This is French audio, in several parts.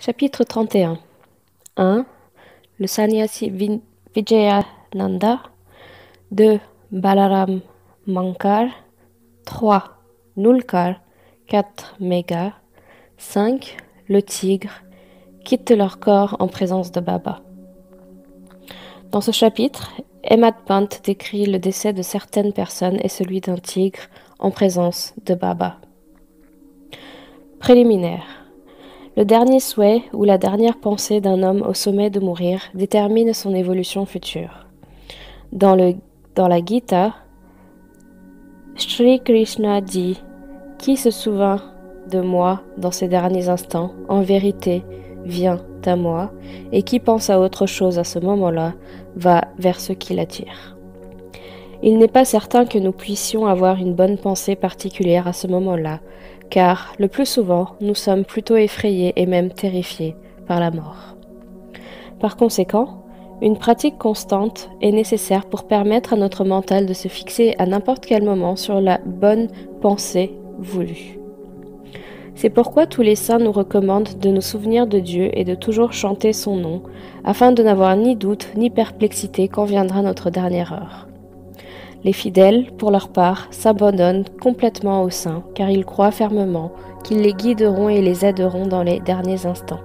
Chapitre 31. 1. Le sannyasi Vijayananda. 2. Balaram Mankar. 3. Nulkar. 4. Megha. 5. Le tigre quittent leur corps en présence de Baba. Dans ce chapitre, Hemad Pant décrit le décès de certaines personnes et celui d'un tigre en présence de Baba. Préliminaire. Le dernier souhait ou la dernière pensée d'un homme au sommet de mourir détermine son évolution future. Dans la Gita, Shri Krishna dit « Qui se souvint de moi dans ces derniers instants, en vérité, vient à moi, et qui pense à autre chose à ce moment-là, va vers ce qui l'attire. » Il n'est pas certain que nous puissions avoir une bonne pensée particulière à ce moment-là, car, le plus souvent, nous sommes plutôt effrayés et même terrifiés par la mort. Par conséquent, une pratique constante est nécessaire pour permettre à notre mental de se fixer à n'importe quel moment sur la bonne pensée voulue. C'est pourquoi tous les saints nous recommandent de nous souvenir de Dieu et de toujours chanter son nom, afin de n'avoir ni doute ni perplexité quand viendra notre dernière heure. Les fidèles, pour leur part, s'abandonnent complètement aux saints, car ils croient fermement qu'ils les guideront et les aideront dans les derniers instants.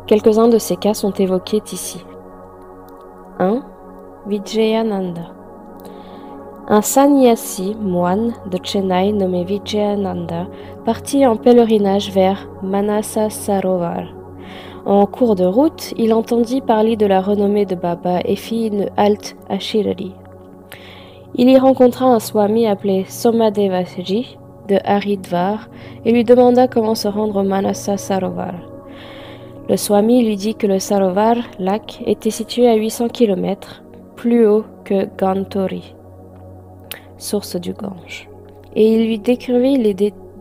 Quelques-uns de ces cas sont évoqués ici. 1. Vijayananda. Un sannyasi moine de Chennai nommé Vijayananda partit en pèlerinage vers Manasa Sarovar. En cours de route, il entendit parler de la renommée de Baba et fit une halte à Shirdi. Il y rencontra un swami appelé Somadevaji de Haridwar et lui demanda comment se rendre au Manasa Sarovar. Le swami lui dit que le Sarovar, lac, était situé à 800 km plus haut que Gantori, source du Gange, et il lui décrivit les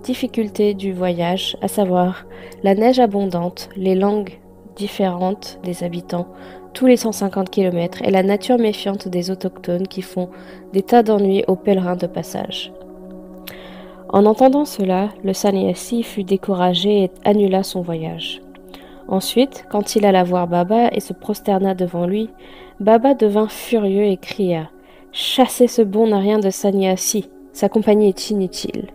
difficultés du voyage, à savoir la neige abondante, les langues différentes des habitants, tous les 150 km et la nature méfiante des autochtones qui font des tas d'ennuis aux pèlerins de passage. En entendant cela, le sannyasi fut découragé et annula son voyage. Ensuite, quand il alla voir Baba et se prosterna devant lui, Baba devint furieux et cria « Chassez ce bon à rien de sannyasi, sa compagnie est inutile. »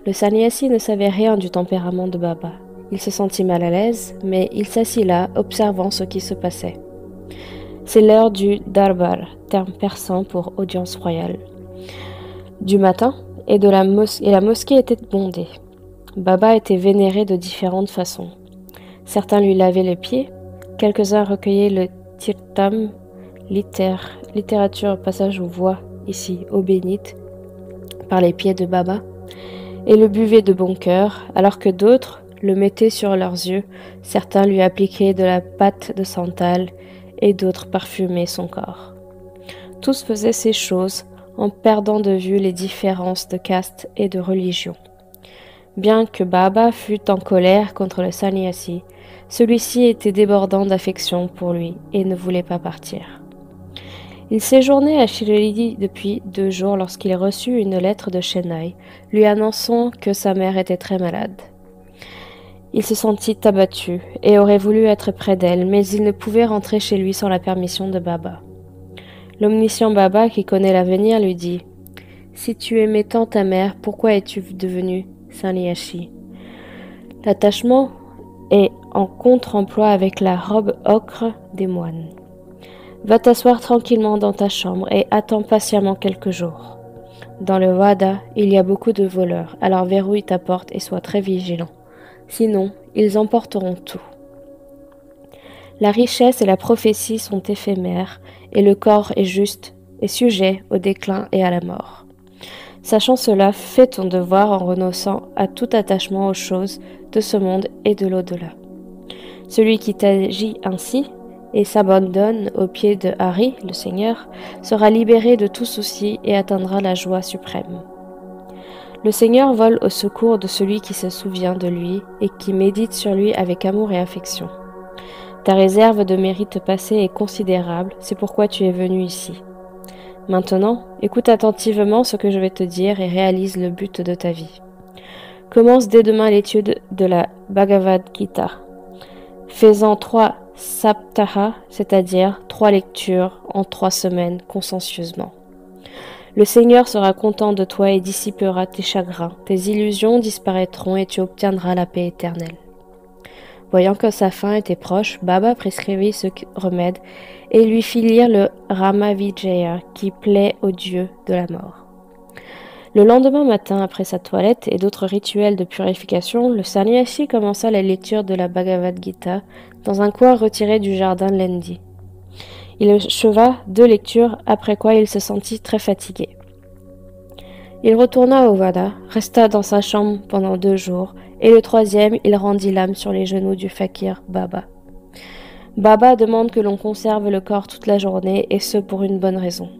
Le sannyasi ne savait rien du tempérament de Baba. Il se sentit mal à l'aise, mais il s'assit là, observant ce qui se passait. C'est l'heure du darbar, terme persan pour audience royale, du matin, et la mosquée était bondée. Baba était vénéré de différentes façons. Certains lui lavaient les pieds, quelques-uns recueillaient le tirtam, littérature, passage ou voix, ici, eau bénite, par les pieds de Baba, et le buvaient de bon cœur, alors que d'autres le mettaient sur leurs yeux, certains lui appliquaient de la pâte de santal, et d'autres parfumaient son corps. Tous faisaient ces choses en perdant de vue les différences de caste et de religion. Bien que Baba fût en colère contre le sannyasi, celui-ci était débordant d'affection pour lui et ne voulait pas partir. Il séjournait à Shirdi depuis 2 jours lorsqu'il reçut une lettre de Chennai, lui annonçant que sa mère était très malade. Il se sentit abattu et aurait voulu être près d'elle, mais il ne pouvait rentrer chez lui sans la permission de Baba. L'omniscient Baba, qui connaît l'avenir, lui dit « Si tu aimais tant ta mère, pourquoi es-tu devenu sannyasi ?» L'attachement est en contre-emploi avec la robe ocre des moines. Va t'asseoir tranquillement dans ta chambre et attends patiemment quelques jours. Dans le Vada, il y a beaucoup de voleurs, alors verrouille ta porte et sois très vigilant. Sinon, ils emporteront tout. La richesse et la prophétie sont éphémères, et le corps est juste et sujet au déclin et à la mort. Sachant cela, fais ton devoir en renonçant à tout attachement aux choses de ce monde et de l'au-delà. Celui qui agit ainsi et s'abandonne aux pieds de Hari, le Seigneur, sera libéré de tout souci et atteindra la joie suprême. Le Seigneur vole au secours de celui qui se souvient de lui et qui médite sur lui avec amour et affection. Ta réserve de mérite passé est considérable, c'est pourquoi tu es venu ici. Maintenant, écoute attentivement ce que je vais te dire et réalise le but de ta vie. Commence dès demain l'étude de la Bhagavad Gita, faisant 3 saptaha, c'est-à-dire 3 lectures en 3 semaines consciencieusement. Le Seigneur sera content de toi et dissipera tes chagrins, tes illusions disparaîtront et tu obtiendras la paix éternelle. Voyant que sa fin était proche, Baba prescrivit ce remède et lui fit lire le Ramavijaya qui plaît au dieu de la mort. Le lendemain matin, après sa toilette et d'autres rituels de purification, le sannyasi commença la lecture de la Bhagavad Gita dans un coin retiré du jardin Lendi. Il acheva 2 lectures, après quoi il se sentit très fatigué. Il retourna au Vada, resta dans sa chambre pendant 2 jours, et le 3e, il rendit l'âme sur les genoux du fakir Baba. Baba demande que l'on conserve le corps toute la journée, et ce pour une bonne raison.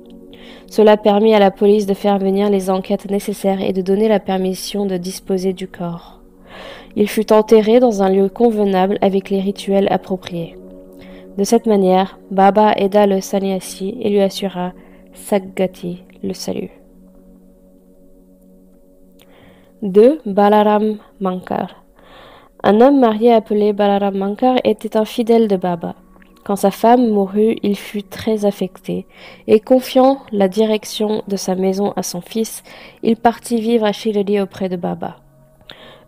Cela permit à la police de faire venir les enquêtes nécessaires et de donner la permission de disposer du corps. Il fut enterré dans un lieu convenable avec les rituels appropriés. De cette manière, Baba aida le sannyasi et lui assura Saggati, le salut. 2. Balaram Mankar. Un homme marié appelé Balaram Mankar était un fidèle de Baba. Quand sa femme mourut, il fut très affecté, et confiant la direction de sa maison à son fils, il partit vivre à Shirdi auprès de Baba.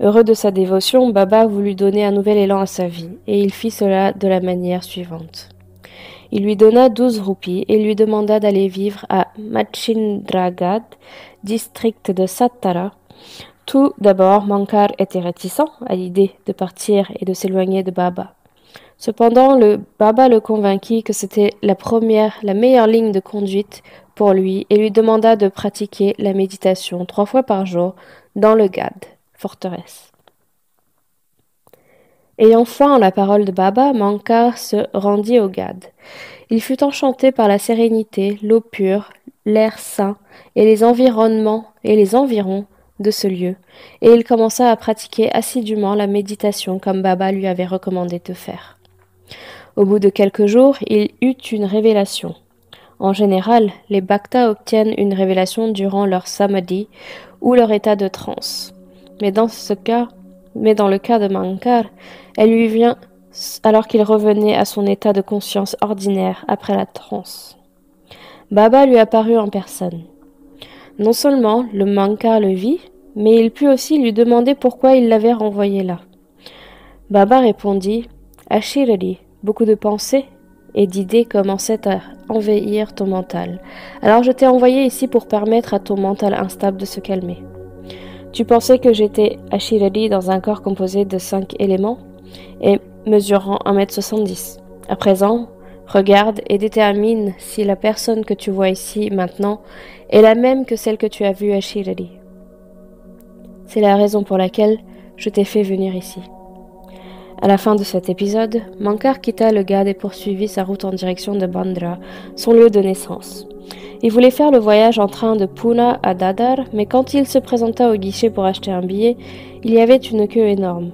Heureux de sa dévotion, Baba voulut donner un nouvel élan à sa vie, et il fit cela de la manière suivante. Il lui donna 12 roupies et lui demanda d'aller vivre à Machindragad, district de Sattara. Tout d'abord, Mankar était réticent à l'idée de partir et de s'éloigner de Baba. Cependant, Baba le convainquit que c'était la meilleure ligne de conduite pour lui et lui demanda de pratiquer la méditation 3 fois par jour dans le Gad, forteresse. Ayant foi en la parole de Baba, Mankar se rendit au Gad. Il fut enchanté par la sérénité, l'eau pure, l'air sain et les environs de ce lieu, et il commença à pratiquer assidûment la méditation comme Baba lui avait recommandé de faire. Au bout de quelques jours, il eut une révélation. En général, les bhaktas obtiennent une révélation durant leur samadhi ou leur état de transe. Mais dans le cas de Mankar, elle lui vient alors qu'il revenait à son état de conscience ordinaire après la transe. Baba lui apparut en personne. Non seulement le Mankar le vit, mais il put aussi lui demander pourquoi il l'avait renvoyé là. Baba répondit « À Shirdi, beaucoup de pensées et d'idées commençaient à envahir ton mental. Alors je t'ai envoyé ici pour permettre à ton mental instable de se calmer. Tu pensais que j'étais à Shirdi dans un corps composé de 5 éléments et mesurant 1m70. À présent, regarde et détermine si la personne que tu vois ici maintenant est la même que celle que tu as vue à Shirdi. C'est la raison pour laquelle je t'ai fait venir ici. » À la fin de cet épisode, Mankar quitta le Gad et poursuivit sa route en direction de Bandra, son lieu de naissance. Il voulait faire le voyage en train de Pune à Dadar, mais quand il se présenta au guichet pour acheter un billet, il y avait une queue énorme.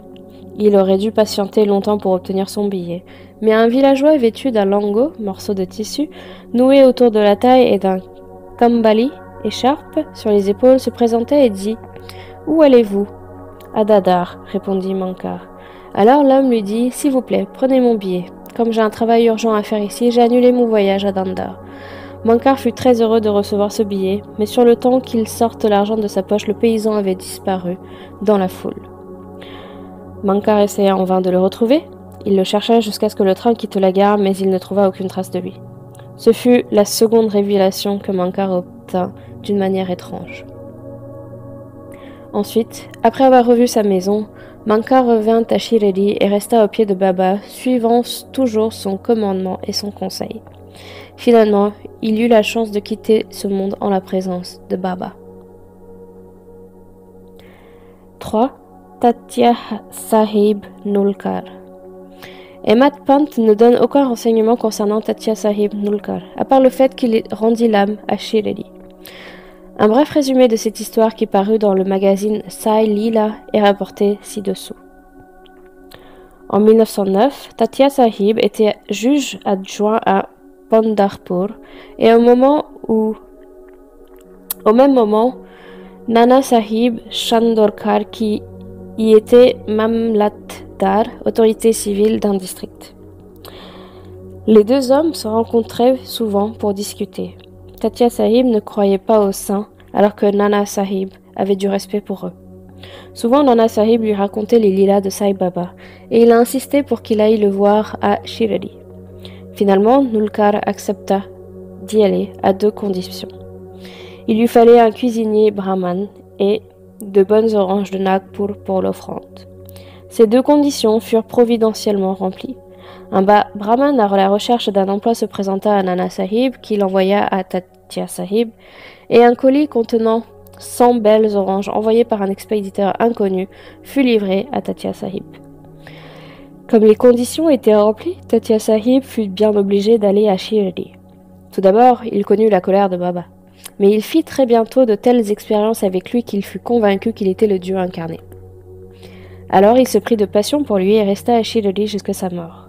Il aurait dû patienter longtemps pour obtenir son billet, mais un villageois vêtu d'un lango, morceau de tissu, noué autour de la taille et d'un kambali, écharpe, sur les épaules, se présentait et dit « Où allez-vous » ?»« À Dadar, répondit Mankar. Alors l'homme lui dit « S'il vous plaît, prenez mon billet. Comme j'ai un travail urgent à faire ici, j'ai annulé mon voyage à Dandar. » Mankar fut très heureux de recevoir ce billet, mais sur le temps qu'il sorte l'argent de sa poche, le paysan avait disparu dans la foule. Mankar essaya en vain de le retrouver. Il le chercha jusqu'à ce que le train quitte la gare, mais il ne trouva aucune trace de lui. Ce fut la seconde révélation que Mankar obtint d'une manière étrange. Ensuite, après avoir revu sa maison, Mankar revint à Shirdi et resta au pied de Baba, suivant toujours son commandement et son conseil. Finalement, il eut la chance de quitter ce monde en la présence de Baba. 3. Tatya Sahib Nulkar. Hemat Pant ne donne aucun renseignement concernant Tatya Sahib Nulkar, à part le fait qu'il rendit l'âme à Shirdi. Un bref résumé de cette histoire qui parut dans le magazine Sai Leela est rapporté ci-dessous. En 1909, Tatya Sahib était juge adjoint à Pandharpur et au même moment, Nana Sahib Chandorkar, qui y était Mamlatdar, autorité civile d'un district. Les deux hommes se rencontraient souvent pour discuter. Tatia Sahib ne croyait pas aux saints, alors que Nana Sahib avait du respect pour eux. Souvent, Nana Sahib lui racontait les lilas de Sai Baba, et il a insisté pour qu'il aille le voir à Shirdi. Finalement, Nulkar accepta d'y aller à 2 conditions. Il lui fallait un cuisinier brahman et de bonnes oranges de Nagpur pour l'offrande. Ces 2 conditions furent providentiellement remplies. Un brahman à la recherche d'un emploi se présenta à Nana Sahib, qui l'envoya à Tatia Sahib, et un colis contenant 100 belles oranges envoyées par un expéditeur inconnu fut livré à Tatia Sahib. Comme les conditions étaient remplies, Tatia Sahib fut bien obligé d'aller à Shirdi. Tout d'abord, il connut la colère de Baba, mais il fit très bientôt de telles expériences avec lui qu'il fut convaincu qu'il était le Dieu incarné. Alors il se prit de passion pour lui et resta à Shirdi jusqu'à sa mort.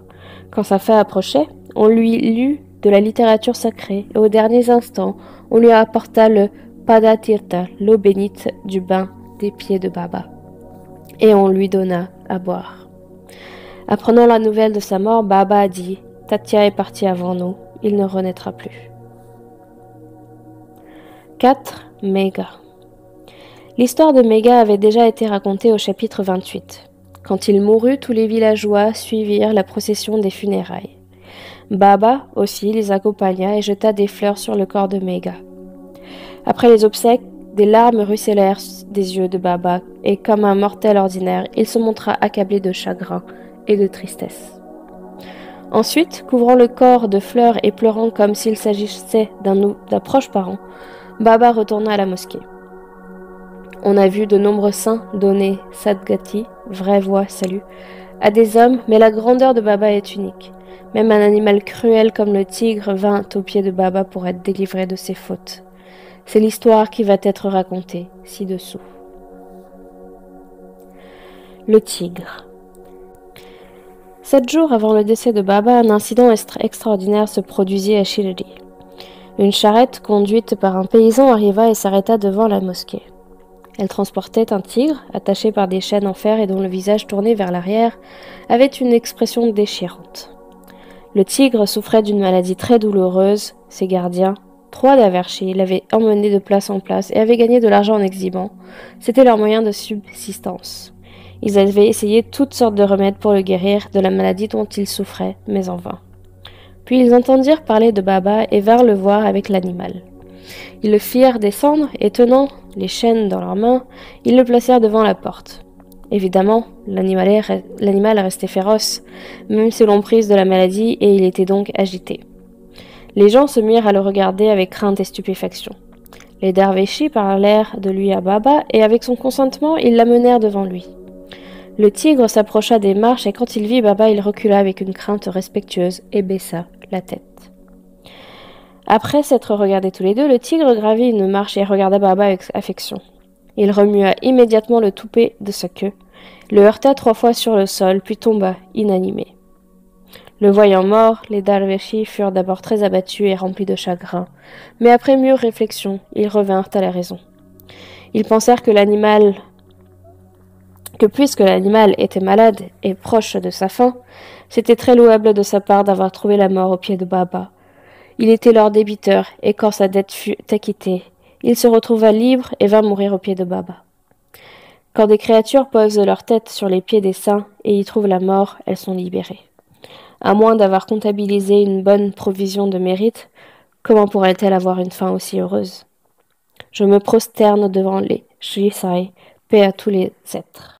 Quand sa fin approchait, on lui lut de la littérature sacrée et aux derniers instants, on lui apporta le Padatirtha, l'eau bénite du bain des pieds de Baba, et on lui donna à boire. Apprenant la nouvelle de sa mort, Baba a dit « Tatia est parti avant nous, il ne renaîtra plus. » 4. Megha. L'histoire de Megha avait déjà été racontée au chapitre 28. Quand il mourut, tous les villageois suivirent la procession des funérailles. Baba aussi les accompagna et jeta des fleurs sur le corps de Megha. Après les obsèques, des larmes ruisselèrent des yeux de Baba et comme un mortel ordinaire, il se montra accablé de chagrin et de tristesse. Ensuite, couvrant le corps de fleurs et pleurant comme s'il s'agissait d'un proche parent, Baba retourna à la mosquée. On a vu de nombreux saints donner Sadgati, vraie voix, salut, à des hommes, mais la grandeur de Baba est unique. Même un animal cruel comme le tigre vint aux pieds de Baba pour être délivré de ses fautes. C'est l'histoire qui va être racontée ci-dessous. Le tigre. 7 jours avant le décès de Baba, un incident extraordinaire se produisit à Shirdi. Une charrette conduite par un paysan arriva et s'arrêta devant la mosquée. Elle transportait un tigre, attaché par des chaînes en fer et dont le visage tourné vers l'arrière avait une expression déchirante. Le tigre souffrait d'une maladie très douloureuse. Ses gardiens, 3 d'Averchi, l'avaient emmené de place en place et avaient gagné de l'argent en exhibant. C'était leur moyen de subsistance. Ils avaient essayé toutes sortes de remèdes pour le guérir de la maladie dont il souffrait, mais en vain. Puis ils entendirent parler de Baba et vinrent le voir avec l'animal. Ils le firent descendre et tenant les chaînes dans leurs mains, ils le placèrent devant la porte. Évidemment, l'animal restait féroce, même sous l'emprise de la maladie, et il était donc agité. Les gens se mirent à le regarder avec crainte et stupéfaction. Les dervéchis parlèrent de lui à Baba, et avec son consentement, ils l'amenèrent devant lui. Le tigre s'approcha des marches, et quand il vit Baba, il recula avec une crainte respectueuse et baissa la tête. Après s'être regardés tous les deux, le tigre gravit une marche et regarda Baba avec affection. Il remua immédiatement le toupet de sa queue, le heurta 3 fois sur le sol, puis tomba inanimé. Le voyant mort, les darvéchis furent d'abord très abattus et remplis de chagrin, mais après mûre réflexion, ils revinrent à la raison. Ils pensèrent que puisque l'animal était malade et proche de sa fin, c'était très louable de sa part d'avoir trouvé la mort aux pieds de Baba. Il était leur débiteur, et quand sa dette fut acquittée, il se retrouva libre et vint mourir aux pieds de Baba. Quand des créatures posent leur tête sur les pieds des saints et y trouvent la mort, elles sont libérées. À moins d'avoir comptabilisé une bonne provision de mérite, comment pourraient-elles avoir une fin aussi heureuse? Je me prosterne devant les Shri Sai, paix à tous les êtres.